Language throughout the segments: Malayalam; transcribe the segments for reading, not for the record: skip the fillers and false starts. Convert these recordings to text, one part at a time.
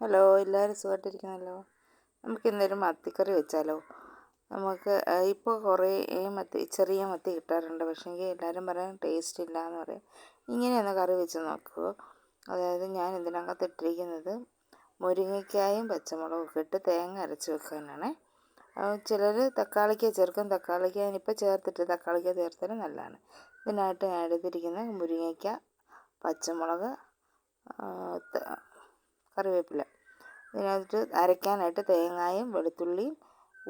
ഹലോ, എല്ലാവരും സുഖമായിട്ടിരിക്കുന്നല്ലോ. നമുക്കിന്നൊരു മത്തിക്കറി വെച്ചാലോ? നമുക്ക് ഇപ്പോൾ കുറേ ചെറിയ മത്തി കിട്ടാറുണ്ട്. പക്ഷേങ്കിൽ എല്ലാവരും പറയാൻ ടേസ്റ്റ് ഇല്ല എന്ന് പറയും. ഇങ്ങനെയൊന്ന് കറി വെച്ച് നോക്കുമോ? അതായത് ഞാൻ ഇതിനകത്ത് ഇട്ടിരിക്കുന്നത് മുരിങ്ങയ്ക്കായും പച്ചമുളകും ഒക്കെ ഇട്ട് തേങ്ങ അരച്ച് വെക്കാനാണ്. ചിലർ തക്കാളിക്ക ചേർക്കും. തക്കാളിക്ക ഞാനിപ്പോൾ ചേർത്തിട്ട് തക്കാളിക്ക ചേർത്താലും നല്ലതാണ്. ഇതിനായിട്ട് ഞാൻ എടുത്തിരിക്കുന്നത് മുരിങ്ങയ്ക്ക, പച്ചമുളക്, കറിവേപ്പില. ഇതിനകത്ത് അരയ്ക്കാനായിട്ട് തേങ്ങയും വെളുത്തുള്ളിയും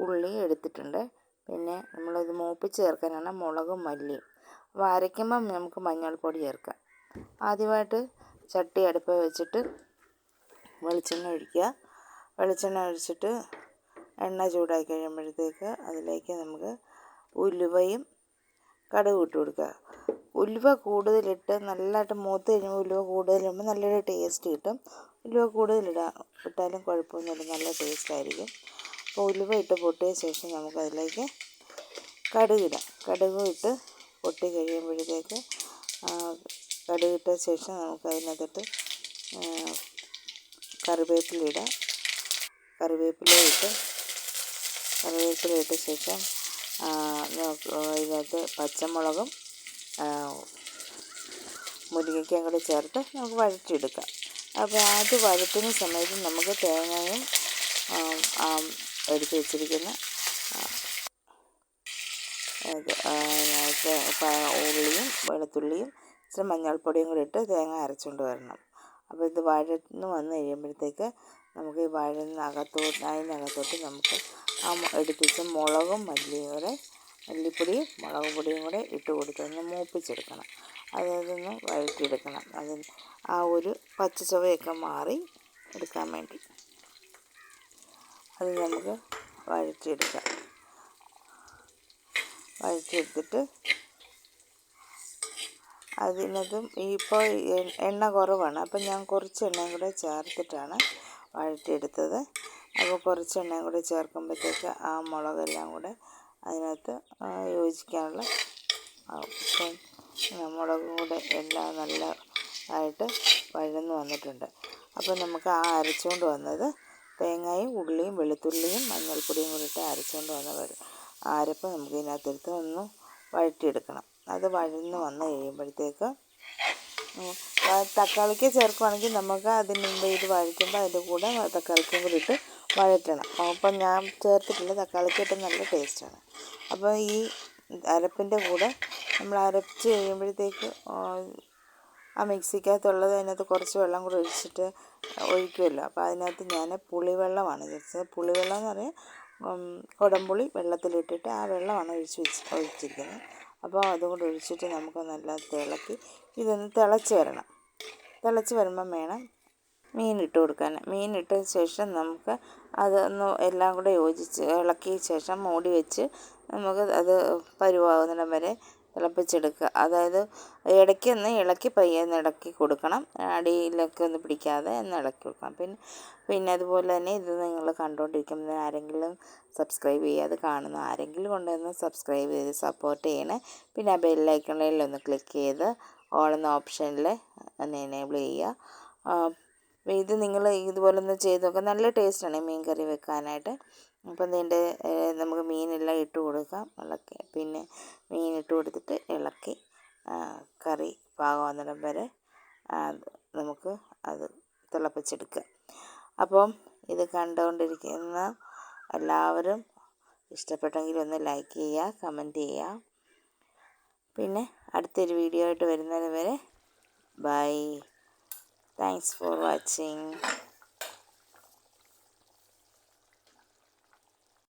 ഉള്ളിയും എടുത്തിട്ടുണ്ട്. പിന്നെ നമ്മളിത് മൂപ്പിച്ച് ചേർക്കാനാണ് മുളകും മല്ലിയും. അപ്പോൾ അരയ്ക്കുമ്പം നമുക്ക് മഞ്ഞൾപ്പൊടി ചേർക്കാം. ആദ്യമായിട്ട് ചട്ടി അടുപ്പിൽ വെച്ചിട്ട് വെളിച്ചെണ്ണ ഒഴിച്ചിട്ട് എണ്ണ ചൂടായി കഴിയുമ്പോഴത്തേക്ക് അതിലേക്ക് നമുക്ക് ഉലുവയും കടുകും ഇട്ട് കൊടുക്കുക. ഉലുവ കൂടുതലിട്ട് നല്ലതായിട്ട് മൂത്ത് കഴിയുമ്പോൾ ഉലുവ കൂടുതലിടുമ്പോൾ നല്ലൊരു ടേസ്റ്റ് കിട്ടും. ഉലുവ ഇട്ടാലും കുഴപ്പമൊന്നുമില്ല, നല്ല ടേസ്റ്റായിരിക്കും. അപ്പോൾ ഉലുവ ഇട്ട് പൊട്ടിയ ശേഷം നമുക്കതിലേക്ക് കടുകും ഇട്ട് പൊട്ടി കഴിയുമ്പോഴത്തേക്ക് കടുകിട്ട ശേഷം നമുക്കതിനകത്തിട്ട് കറിവേപ്പില ഇട്ട ശേഷം ഇതിനകത്ത് പച്ചമുളകും മുരിങ്ങയ്ക്കയും കൂടി ചേർത്ത് നമുക്ക് വഴറ്റിയെടുക്കാം. അപ്പോൾ അത് വഴറ്റുന്ന സമയത്ത് നമുക്ക് തേങ്ങയും എടുത്ത് വെച്ചിരിക്കുന്ന ഉള്ളിയും വെളുത്തുള്ളിയും ഇച്ചിരി മഞ്ഞൾപ്പൊടിയും കൂടി ഇട്ട് തേങ്ങ അരച്ചുകൊണ്ട് വരണം. അപ്പോൾ ഇത് വഴന്ന് വന്ന് കഴിയുമ്പോഴത്തേക്ക് നമുക്ക് ഈ അതിനകത്തോട്ട് നമുക്ക് എടുത്ത് വെച്ച മുളകും മല്ലിപ്പൊടിയും മുളക് പൊടിയും കൂടെ ഇട്ട് കൊടുത്തൊന്ന് മൂപ്പിച്ചെടുക്കണം. അതൊന്ന് വഴറ്റിയെടുക്കണം. ആ ഒരു പച്ച ചുവയൊക്കെ മാറി എടുക്കാൻ വേണ്ടി അത് നമുക്ക് വഴറ്റിയെടുത്തിട്ട് അതിനകത്തും ഇപ്പോൾ എണ്ണ കുറവാണ്. അപ്പം ഞാൻ കുറച്ച് എണ്ണയും കൂടെ ചേർത്തിട്ടാണ് വഴറ്റിയെടുത്തത്. അപ്പോൾ കുറച്ച് എണ്ണയും കൂടെ ചേർക്കുമ്പോഴത്തേക്ക് ആ മുളകെല്ലാം കൂടെ അതിനകത്ത് യോജിക്കാനുള്ള മുളകും കൂടെ എല്ലാം നല്ലതായിട്ട് വഴന്ന് വന്നിട്ടുണ്ട്. അപ്പോൾ നമുക്ക് ആ അരച്ചുകൊണ്ട് വന്നത് തേങ്ങയും ഉള്ളിയും വെളുത്തുള്ളിയും മഞ്ഞൾപ്പൊടിയും കൂടി ഇട്ട് അരച്ചുകൊണ്ട് അരപ്പ് നമുക്ക് ഇതിനകത്തെടുത്ത് ഒന്ന് വഴറ്റിയെടുക്കണം. അത് വഴന്ന് വന്ന് കഴിയുമ്പോഴത്തേക്ക് തക്കാളിക്ക് ചേർക്കുകയാണെങ്കിൽ നമുക്ക് അതിന് മുമ്പ് ഇത് വഴറ്റുമ്പോൾ അതിൻ്റെ കൂടെ തക്കാളിക്കും കൂടി ഇട്ട് വഴറ്റണം. അപ്പം ഞാൻ ചേർത്തിട്ടില്ല, തക്കാളിക്ക് ഇട്ട് നല്ല ടേസ്റ്റാണ്. അപ്പോൾ ഈ അരപ്പിൻ്റെ കൂടെ നമ്മൾ അരച്ച് കഴിയുമ്പോഴത്തേക്ക് ആ മിക്സിക്കകത്തുള്ളത് അതിനകത്ത് കുറച്ച് വെള്ളം കൂടെ ഒഴിക്കുമല്ലോ. അപ്പോൾ അതിനകത്ത് ഞാൻ പുളിവെള്ളമാണ് ചേർത്തത്. പുളിവെള്ളം എന്ന് പറഞ്ഞാൽ കുടംപുളി വെള്ളത്തിലിട്ടിട്ട് ആ വെള്ളമാണ് ഒഴിച്ചിരിക്കുന്നത്. അപ്പോൾ അതുകൊണ്ട് ഒഴിച്ചിട്ട് നമുക്ക് നല്ല ഇതൊന്ന് തിളച്ച് വരുമ്പം വേണം മീനിട്ട് കൊടുക്കാൻ. മീനിട്ട ശേഷം നമുക്ക് അതൊന്ന് എല്ലാം കൂടെ ഇളക്കിയ ശേഷം മൂടി വെച്ച് നമുക്ക് അത് പരുവാകുന്നിടം വരെ തിളപ്പിച്ചെടുക്കുക. അതായത് ഇടയ്ക്കൊന്ന് ഇളക്കി പയ്യൊന്ന് ഇളക്കി കൊടുക്കണം. അടിയിലൊക്കെ ഒന്ന് പിടിക്കാതെ ഒന്ന് ഇളക്കി കൊടുക്കണം. പിന്നെ അതുപോലെ തന്നെ ഇത് നിങ്ങൾ കണ്ടുകൊണ്ടിരിക്കുന്നത് ആരെങ്കിലും സബ്സ്ക്രൈബ് ചെയ്യാതെ കാണുന്ന ആരെങ്കിലും ഉണ്ടെന്ന് സബ്സ്ക്രൈബ് ചെയ്ത് സപ്പോർട്ട് ചെയ്യണേ. പിന്നെ ആ ബെല്ലൈക്കണിൽ ഒന്ന് ക്ലിക്ക് ചെയ്ത് ഓൾ എന്ന ഓപ്ഷനിൽ ഒന്ന് എനേബിൾ ചെയ്യുക. ഇത് നിങ്ങൾ ഇതുപോലെ ഒന്ന് ചെയ്ത് നോക്കുക. നല്ല ടേസ്റ്റാണ് മീൻ കറി വെക്കാനായിട്ട്. അപ്പം ഇതിൻ്റെ നമുക്ക് മീനെല്ലാം ഇട്ട് കൊടുക്കാം. പിന്നെ മീൻ ഇട്ട് കൊടുത്തിട്ട് ഇളക്കി കറി പാകമാകുന്നിടം വരെ നമുക്ക് അത് തിളപ്പിച്ചെടുക്കുക. അപ്പം ഇത് കണ്ടുകൊണ്ടിരിക്കുന്ന എല്ലാവരും ഇഷ്ടപ്പെട്ടെങ്കിൽ ഒന്ന് ലൈക്ക് ചെയ്യുക, കമൻറ്റ് ചെയ്യുക. പിന്നെ അടുത്തൊരു വീഡിയോ ആയിട്ട് വരുന്നത് വരെ ബൈ. Thanks for watching.